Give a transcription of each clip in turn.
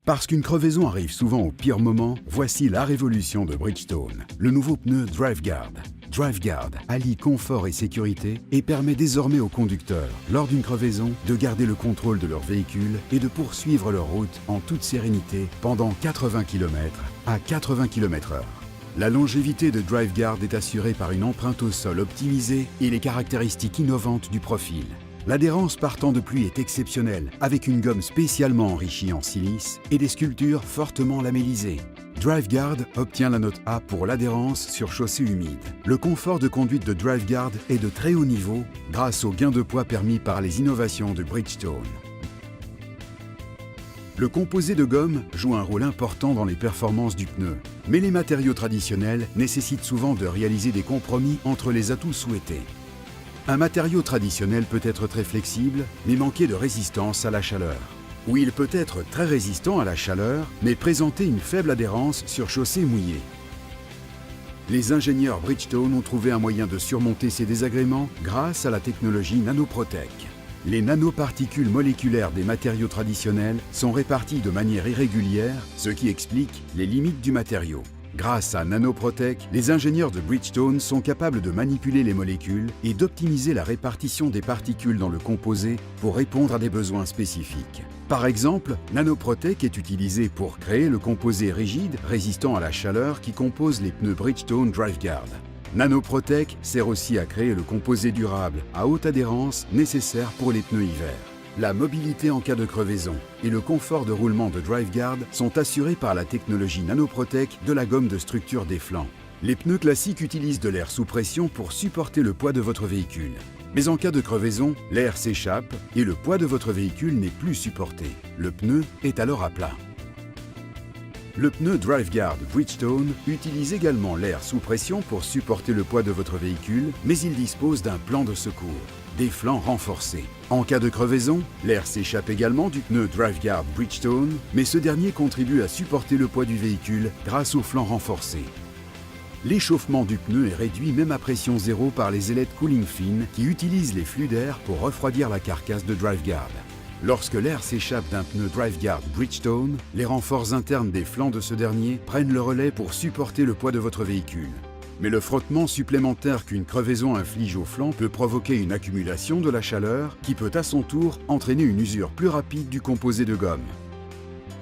Parce qu'une crevaison arrive souvent au pire moment, voici la révolution de Bridgestone, le nouveau pneu DriveGuard. DriveGuard allie confort et sécurité et permet désormais aux conducteurs, lors d'une crevaison, de garder le contrôle de leur véhicule et de poursuivre leur route en toute sérénité pendant 80 km à 80 km/h. La longévité de DriveGuard est assurée par une empreinte au sol optimisée et les caractéristiques innovantes du profil. L'adhérence par temps de pluie est exceptionnelle, avec une gomme spécialement enrichie en silice et des sculptures fortement lamellisées. DriveGuard obtient la note A pour l'adhérence sur chaussée humide. Le confort de conduite de DriveGuard est de très haut niveau grâce au gain de poids permis par les innovations de Bridgestone. Le composé de gomme joue un rôle important dans les performances du pneu, mais les matériaux traditionnels nécessitent souvent de réaliser des compromis entre les atouts souhaités. Un matériau traditionnel peut être très flexible, mais manquer de résistance à la chaleur. Ou il peut être très résistant à la chaleur, mais présenter une faible adhérence sur chaussée mouillée. Les ingénieurs Bridgestone ont trouvé un moyen de surmonter ces désagréments grâce à la technologie Nanoprotec. Les nanoparticules moléculaires des matériaux traditionnels sont réparties de manière irrégulière, ce qui explique les limites du matériau. Grâce à Nanoprotec, les ingénieurs de Bridgestone sont capables de manipuler les molécules et d'optimiser la répartition des particules dans le composé pour répondre à des besoins spécifiques. Par exemple, Nanoprotec est utilisé pour créer le composé rigide résistant à la chaleur qui compose les pneus Bridgestone DriveGuard. Nanoprotec sert aussi à créer le composé durable à haute adhérence nécessaire pour les pneus hiver. La mobilité en cas de crevaison et le confort de roulement de DriveGuard sont assurés par la technologie Nanoprotec de la gomme de structure des flancs. Les pneus classiques utilisent de l'air sous pression pour supporter le poids de votre véhicule. Mais en cas de crevaison, l'air s'échappe et le poids de votre véhicule n'est plus supporté. Le pneu est alors à plat. Le pneu DriveGuard Bridgestone utilise également l'air sous pression pour supporter le poids de votre véhicule, mais il dispose d'un plan de secours, des flancs renforcés. En cas de crevaison, l'air s'échappe également du pneu DriveGuard Bridgestone, mais ce dernier contribue à supporter le poids du véhicule grâce aux flancs renforcés. L'échauffement du pneu est réduit même à pression zéro par les ailettes cooling fines qui utilisent les flux d'air pour refroidir la carcasse de DriveGuard. Lorsque l'air s'échappe d'un pneu DriveGuard Bridgestone, les renforts internes des flancs de ce dernier prennent le relais pour supporter le poids de votre véhicule. Mais le frottement supplémentaire qu'une crevaison inflige aux flancs peut provoquer une accumulation de la chaleur qui peut à son tour entraîner une usure plus rapide du composé de gomme.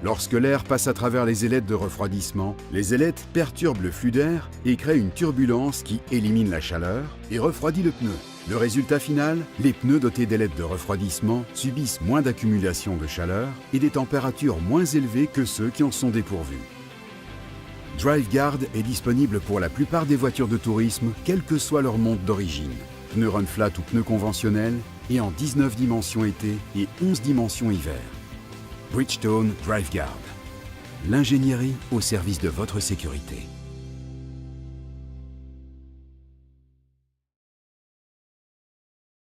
Lorsque l'air passe à travers les ailettes de refroidissement, les ailettes perturbent le flux d'air et créent une turbulence qui élimine la chaleur et refroidit le pneu. Le résultat final, les pneus dotés d'ailettes de refroidissement subissent moins d'accumulation de chaleur et des températures moins élevées que ceux qui en sont dépourvus. DriveGuard est disponible pour la plupart des voitures de tourisme, quelle que soit leur monte d'origine. Pneus run flat ou pneus conventionnels, et en 19 dimensions été et 11 dimensions hiver. Bridgestone DriveGuard. L'ingénierie au service de votre sécurité.